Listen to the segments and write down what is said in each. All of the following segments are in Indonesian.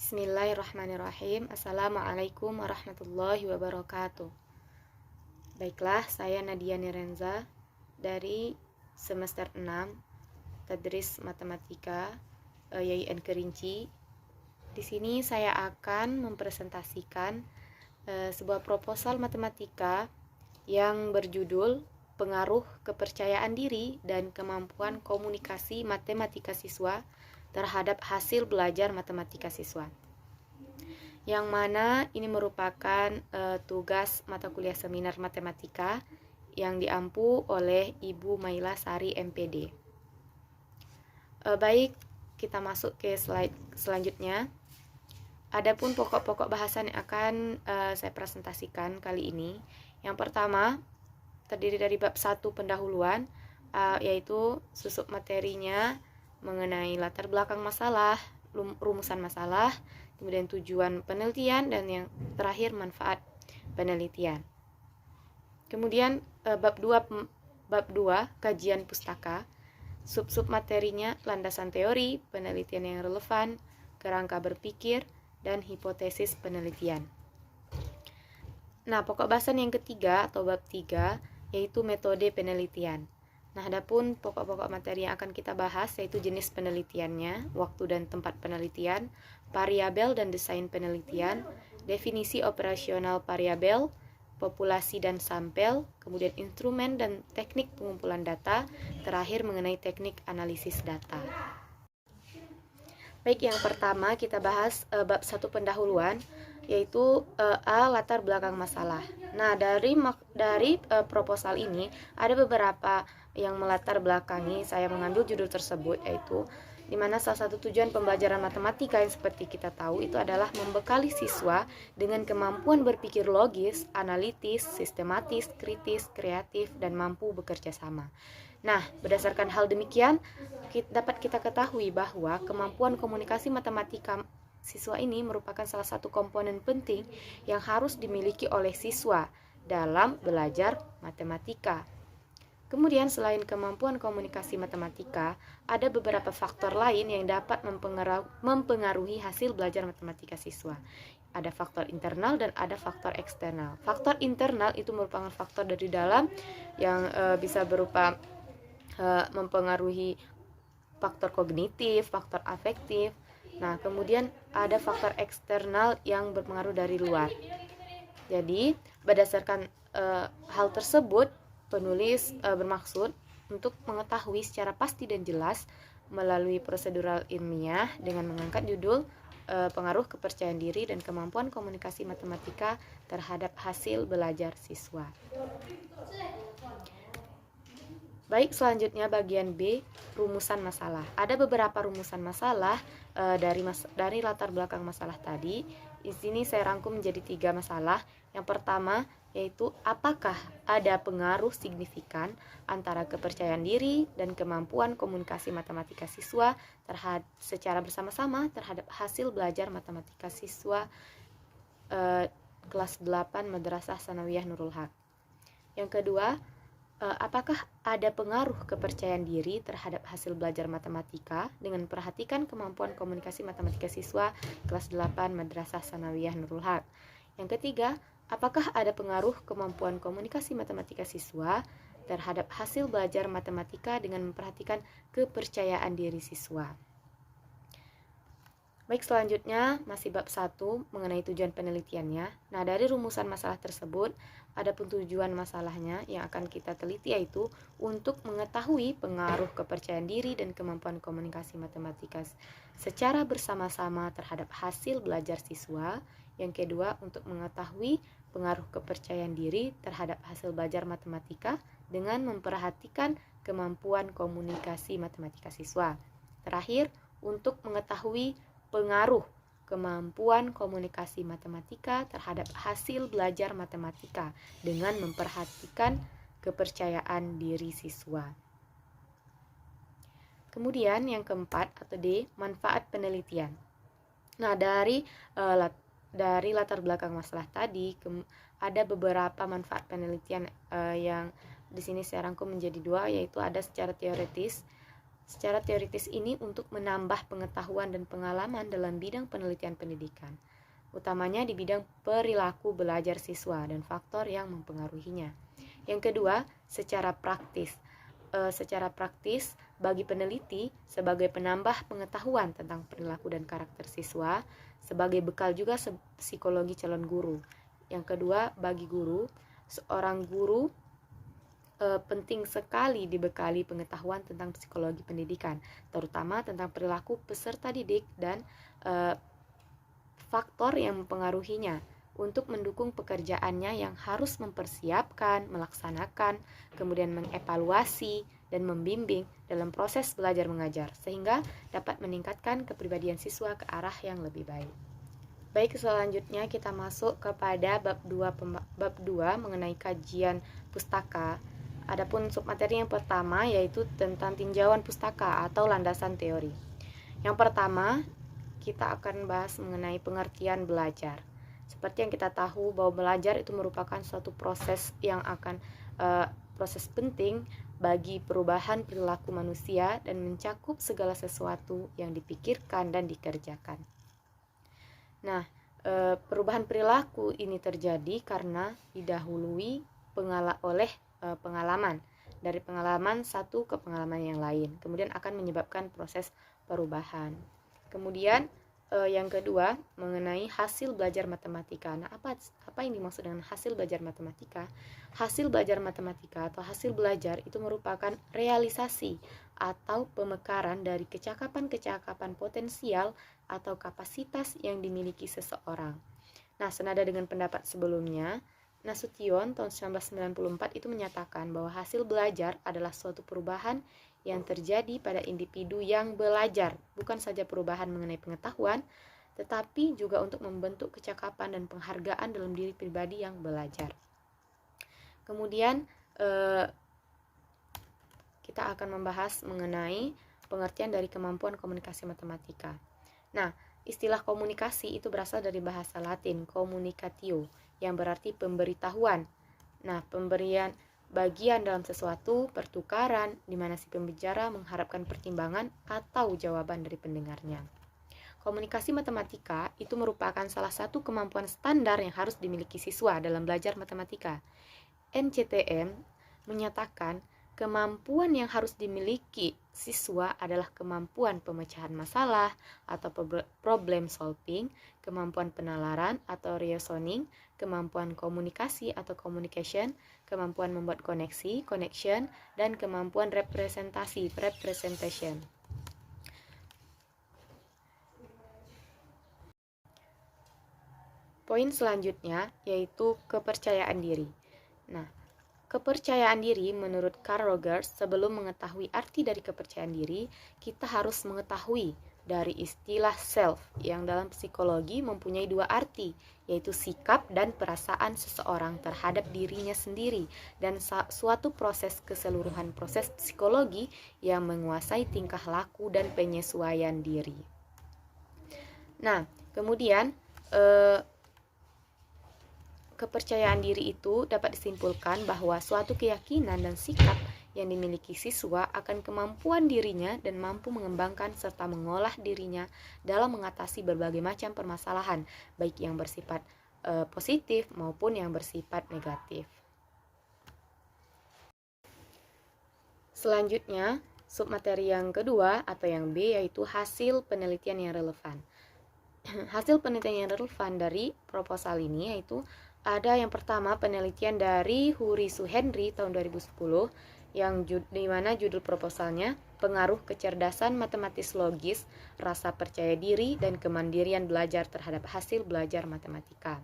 Bismillahirrahmanirrahim. Assalamualaikum warahmatullahi wabarakatuh. Baiklah, saya Nadia Nirenza dari semester 6 Tadris Matematika YIN Kerinci. Di sini saya akan mempresentasikan sebuah proposal matematika yang berjudul Pengaruh Kepercayaan Diri dan Kemampuan Komunikasi Matematika Siswa terhadap hasil belajar matematika siswa, yang mana ini merupakan tugas mata kuliah seminar matematika yang diampu oleh Ibu Maila Sari MPD. Baik, kita masuk ke slide selanjutnya. Adapun pokok-pokok bahasan yang akan saya presentasikan kali ini, yang pertama terdiri dari bab 1 pendahuluan, yaitu susup materinya mengenai latar belakang masalah, rumusan masalah, kemudian tujuan penelitian, dan yang terakhir manfaat penelitian. Kemudian bab 2 kajian pustaka, sub-sub materinya landasan teori, penelitian yang relevan, kerangka berpikir, dan hipotesis penelitian. Nah, pokok bahasan yang ketiga atau bab 3 yaitu metode penelitian. Nah, adapun pokok-pokok materi yang akan kita bahas yaitu jenis penelitiannya, waktu dan tempat penelitian, variabel dan desain penelitian, definisi operasional variabel, populasi dan sampel, kemudian instrumen dan teknik pengumpulan data, terakhir mengenai teknik analisis data. Baik, yang pertama kita bahas bab 1 pendahuluan, yaitu latar belakang masalah. Nah, dari proposal ini ada beberapa yang melatar belakangi saya mengambil judul tersebut, yaitu di mana salah satu tujuan pembelajaran matematika yang seperti kita tahu itu adalah membekali siswa dengan kemampuan berpikir logis, analitis, sistematis, kritis, kreatif, dan mampu bekerja sama. Nah, berdasarkan hal demikian, dapat kita ketahui bahwa kemampuan komunikasi matematika siswa ini merupakan salah satu komponen penting yang harus dimiliki oleh siswa dalam belajar matematika. Kemudian selain kemampuan komunikasi matematika, ada beberapa faktor lain yang dapat mempengaruhi hasil belajar matematika siswa. Ada faktor internal dan ada faktor eksternal. Faktor internal itu merupakan faktor dari dalam yang bisa berupa mempengaruhi faktor kognitif, faktor afektif. Nah, kemudian ada faktor eksternal yang berpengaruh dari luar. Jadi, berdasarkan hal tersebut, penulis bermaksud untuk mengetahui secara pasti dan jelas melalui prosedural ilmiah dengan mengangkat judul pengaruh kepercayaan diri dan kemampuan komunikasi matematika terhadap hasil belajar siswa. Baik, selanjutnya bagian B, rumusan masalah. Ada beberapa rumusan masalah dari latar belakang masalah tadi. Di sini saya rangkum menjadi 3 masalah. Yang pertama yaitu apakah ada pengaruh signifikan antara kepercayaan diri dan kemampuan komunikasi matematika siswa secara bersama-sama terhadap hasil belajar matematika siswa kelas 8 Madrasah Sanawiyah Nurul Haq. Yang kedua, apakah ada pengaruh kepercayaan diri terhadap hasil belajar matematika dengan memperhatikan kemampuan komunikasi matematika siswa kelas 8 Madrasah Sanawiyah Nurul Haq. Yang ketiga, apakah ada pengaruh kemampuan komunikasi matematika siswa terhadap hasil belajar matematika dengan memperhatikan kepercayaan diri siswa. Baik, selanjutnya masih bab 1 mengenai tujuan penelitiannya. Nah, dari rumusan masalah tersebut, adapun tujuan masalahnya yang akan kita teliti yaitu untuk mengetahui pengaruh kepercayaan diri dan kemampuan komunikasi matematika secara bersama-sama terhadap hasil belajar siswa. Yang kedua, untuk mengetahui pengaruh kepercayaan diri terhadap hasil belajar matematika dengan memperhatikan kemampuan komunikasi matematika siswa. Terakhir, untuk mengetahui pengaruh kemampuan komunikasi matematika terhadap hasil belajar matematika dengan memperhatikan kepercayaan diri siswa. Kemudian yang keempat atau D, manfaat penelitian. Nah, dari latar belakang masalah tadi ada beberapa manfaat penelitian yang di sini saya rangkum menjadi 2, yaitu ada secara teoritis secara teoritis ini untuk menambah pengetahuan dan pengalaman dalam bidang penelitian pendidikan, utamanya di bidang perilaku belajar siswa dan faktor yang mempengaruhinya. Yang kedua, secara praktis. Secara praktis, bagi peneliti sebagai penambah pengetahuan tentang perilaku dan karakter siswa, sebagai bekal juga psikologi calon guru. Yang kedua, bagi guru, seorang guru penting sekali dibekali pengetahuan tentang psikologi pendidikan, terutama tentang perilaku peserta didik dan faktor yang mempengaruhinya untuk mendukung pekerjaannya yang harus mempersiapkan, melaksanakan, kemudian mengevaluasi, dan membimbing dalam proses belajar mengajar, sehingga dapat meningkatkan kepribadian siswa ke arah yang lebih baik. Baik, selanjutnya kita masuk kepada bab 2 mengenai kajian pustaka. Adapun submateri yang pertama yaitu tentang tinjauan pustaka atau landasan teori. Yang pertama, kita akan bahas mengenai pengertian belajar. Seperti yang kita tahu bahwa belajar itu merupakan suatu proses yang akan proses penting bagi perubahan perilaku manusia dan mencakup segala sesuatu yang dipikirkan dan dikerjakan. Nah, perubahan perilaku ini terjadi karena didahului oleh pengalaman, dari pengalaman satu ke pengalaman yang lain, kemudian akan menyebabkan proses perubahan. Kemudian yang kedua mengenai hasil belajar matematika. Nah, apa yang dimaksud dengan hasil belajar matematika? Hasil belajar matematika atau hasil belajar itu merupakan realisasi atau pemekaran dari kecakapan-kecakapan potensial atau kapasitas yang dimiliki seseorang. Nah, senada dengan pendapat sebelumnya, Nasution tahun 1994 itu menyatakan bahwa hasil belajar adalah suatu perubahan yang terjadi pada individu yang belajar, bukan saja perubahan mengenai pengetahuan, tetapi juga untuk membentuk kecakapan dan penghargaan dalam diri pribadi yang belajar. Kemudian kita akan membahas mengenai pengertian dari kemampuan komunikasi matematika. Nah, istilah komunikasi itu berasal dari bahasa Latin communicatio, yang berarti pemberitahuan. Nah, pemberian bagian dalam sesuatu, pertukaran, di mana si pembicara mengharapkan pertimbangan atau jawaban dari pendengarnya. Komunikasi matematika itu merupakan salah satu kemampuan standar yang harus dimiliki siswa dalam belajar matematika. NCTM menyatakan kemampuan yang harus dimiliki siswa adalah kemampuan pemecahan masalah atau problem solving, kemampuan penalaran atau reasoning, kemampuan komunikasi atau communication, kemampuan membuat koneksi, connection, dan kemampuan representasi, representation. Poin selanjutnya yaitu kepercayaan diri. Nah, kepercayaan diri menurut Carl Rogers, sebelum mengetahui arti dari kepercayaan diri, kita harus mengetahui dari istilah self yang dalam psikologi mempunyai dua arti, yaitu sikap dan perasaan seseorang terhadap dirinya sendiri dan suatu proses keseluruhan proses psikologi yang menguasai tingkah laku dan penyesuaian diri. Nah, kemudian kepercayaan diri itu dapat disimpulkan bahwa suatu keyakinan dan sikap yang dimiliki siswa akan kemampuan dirinya dan mampu mengembangkan serta mengolah dirinya dalam mengatasi berbagai macam permasalahan, baik yang bersifat positif maupun yang bersifat negatif. Selanjutnya, submateri yang kedua atau yang B yaitu hasil penelitian yang relevan. Hasil penelitian yang relevan dari proposal ini yaitu ada yang pertama penelitian dari Hurisu Henry tahun 2010 yang di mana judul proposalnya pengaruh kecerdasan matematis logis, rasa percaya diri dan kemandirian belajar terhadap hasil belajar matematika.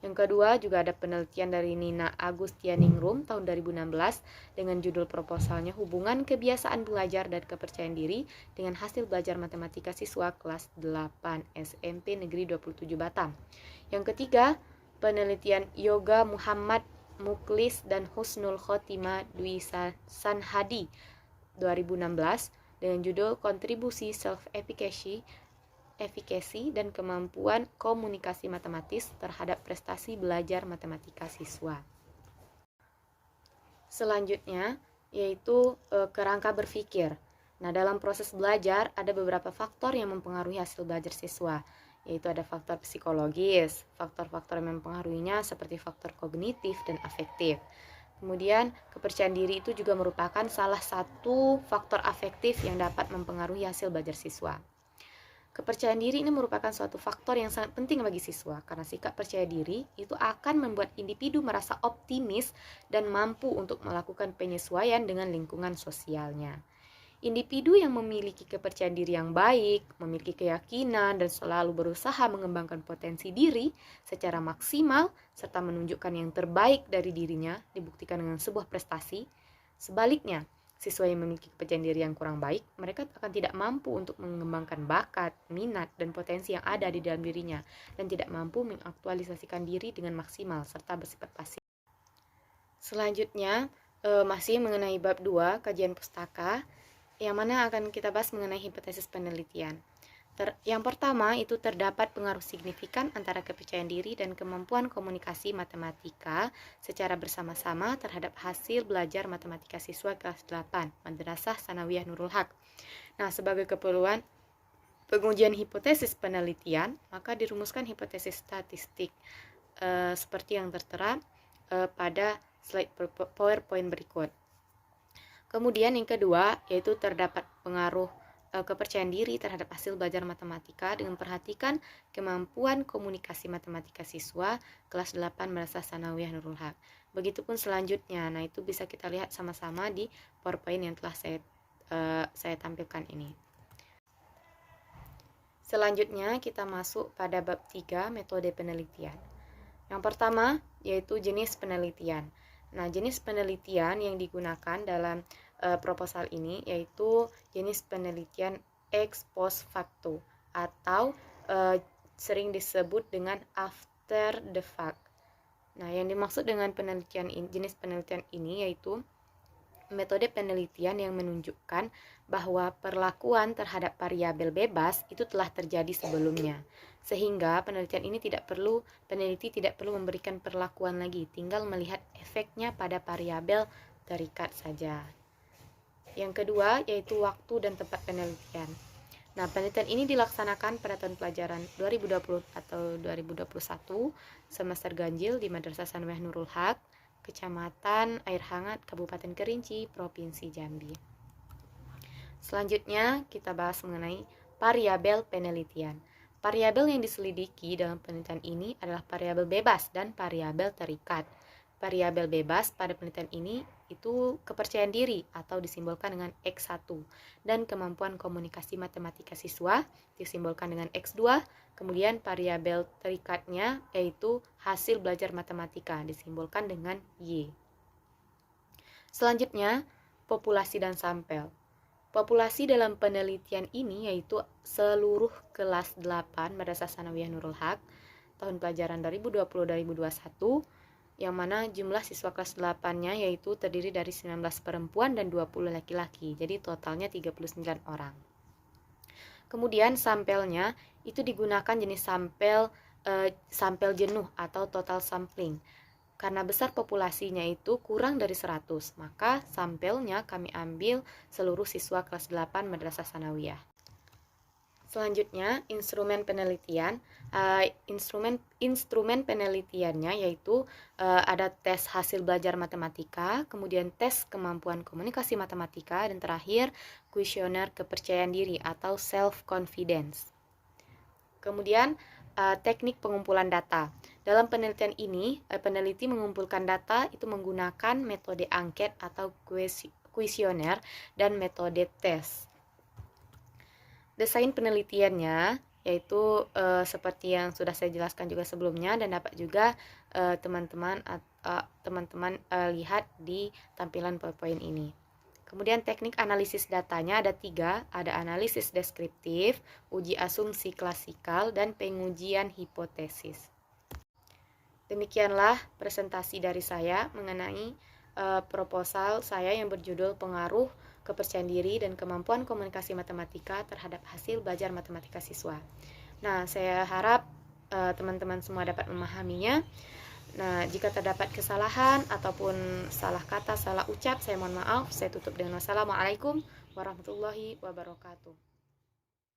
Yang kedua juga ada penelitian dari Nina Agustianingrum tahun 2016 dengan judul proposalnya hubungan kebiasaan belajar dan kepercayaan diri dengan hasil belajar matematika siswa kelas 8 SMP Negeri 27 Batam. Yang ketiga, penelitian Yoga Muhammad Muklis dan Husnul Khotimah Dwi Sanhadi 2016 dengan judul kontribusi self-efficacy dan kemampuan komunikasi matematis terhadap prestasi belajar matematika siswa. Selanjutnya yaitu kerangka berpikir. Nah, dalam proses belajar ada beberapa faktor yang mempengaruhi hasil belajar siswa, yaitu ada faktor psikologis, faktor-faktor yang mempengaruhinya seperti faktor kognitif dan afektif. Kemudian, kepercayaan diri itu juga merupakan salah satu faktor afektif yang dapat mempengaruhi hasil belajar siswa. Kepercayaan diri ini merupakan suatu faktor yang sangat penting bagi siswa, karena sikap percaya diri itu akan membuat individu merasa optimis dan mampu untuk melakukan penyesuaian dengan lingkungan sosialnya. Individu yang memiliki kepercayaan diri yang baik, memiliki keyakinan, dan selalu berusaha mengembangkan potensi diri secara maksimal, serta menunjukkan yang terbaik dari dirinya, dibuktikan dengan sebuah prestasi. Sebaliknya, siswa yang memiliki kepercayaan diri yang kurang baik, mereka akan tidak mampu untuk mengembangkan bakat, minat, dan potensi yang ada di dalam dirinya, dan tidak mampu mengaktualisasikan diri dengan maksimal, serta bersifat pasif. Selanjutnya, masih mengenai bab 2, kajian pustaka, yang mana akan kita bahas mengenai hipotesis penelitian. Yang pertama itu terdapat pengaruh signifikan antara kepercayaan diri dan kemampuan komunikasi matematika secara bersama-sama terhadap hasil belajar matematika siswa kelas 8 Madrasah Sanawiyah Nurul Haq. Nah, sebagai keperluan pengujian hipotesis penelitian, maka dirumuskan hipotesis statistik seperti yang tertera pada slide PowerPoint berikut. Kemudian yang kedua yaitu terdapat pengaruh kepercayaan diri terhadap hasil belajar matematika dengan memperhatikan kemampuan komunikasi matematika siswa kelas 8 Madrasah Sanawiyah Nurul Haq. Begitupun selanjutnya. Nah, itu bisa kita lihat sama-sama di PowerPoint yang telah saya tampilkan ini. Selanjutnya kita masuk pada bab 3 metode penelitian. Yang pertama yaitu jenis penelitian. Nah, jenis penelitian yang digunakan dalam proposal ini yaitu jenis penelitian ex post facto atau sering disebut dengan after the fact. Nah, yang dimaksud dengan jenis penelitian ini yaitu metode penelitian yang menunjukkan bahwa perlakuan terhadap variabel bebas itu telah terjadi sebelumnya. Sehingga peneliti tidak perlu memberikan perlakuan lagi, tinggal melihat efeknya pada variabel terikat saja. Yang kedua yaitu waktu dan tempat penelitian. Nah, penelitian ini dilaksanakan pada tahun pelajaran 2020 atau 2021 semester ganjil di Madrasah Sanawiyah Nurul Haq, Kecamatan Air Hangat, Kabupaten Kerinci, Provinsi Jambi. Selanjutnya kita bahas mengenai variabel penelitian. Variabel yang diselidiki dalam penelitian ini adalah variabel bebas dan variabel terikat. Variabel bebas pada penelitian ini itu kepercayaan diri atau disimbolkan dengan X1 dan kemampuan komunikasi matematika siswa disimbolkan dengan X2. Kemudian variabel terikatnya yaitu hasil belajar matematika disimbolkan dengan Y. Selanjutnya, populasi dan sampel. Populasi dalam penelitian ini yaitu seluruh kelas 8 Madrasah Sanawiyah Nurul Haq tahun pelajaran 2020-2021 yang mana jumlah siswa kelas 8-nya yaitu terdiri dari 19 perempuan dan 20 laki-laki. Jadi totalnya 39 orang. Kemudian sampelnya itu digunakan jenis sampel jenuh atau total sampling. Karena besar populasinya itu kurang dari 100, maka sampelnya kami ambil seluruh siswa kelas 8 Madrasah Sanawiyah. Selanjutnya, instrumen penelitian. Instrumen penelitiannya yaitu ada tes hasil belajar matematika, kemudian tes kemampuan komunikasi matematika, dan terakhir kuesioner kepercayaan diri atau self-confidence. Kemudian teknik pengumpulan data. Dalam penelitian ini, peneliti mengumpulkan data itu menggunakan metode angket atau kuesioner dan metode tes. Desain penelitiannya yaitu seperti yang sudah saya jelaskan juga sebelumnya dan dapat juga teman-teman lihat di tampilan PowerPoint ini. Kemudian teknik analisis datanya ada 3, ada analisis deskriptif, uji asumsi klasikal, dan pengujian hipotesis. Demikianlah presentasi dari saya mengenai proposal saya yang berjudul pengaruh kepercayaan diri dan kemampuan komunikasi matematika terhadap hasil belajar matematika siswa. Nah, saya harap teman-teman semua dapat memahaminya. Nah, jika terdapat kesalahan ataupun salah kata, salah ucap, saya mohon maaf. Saya tutup dengan wassalamualaikum warahmatullahi wabarakatuh.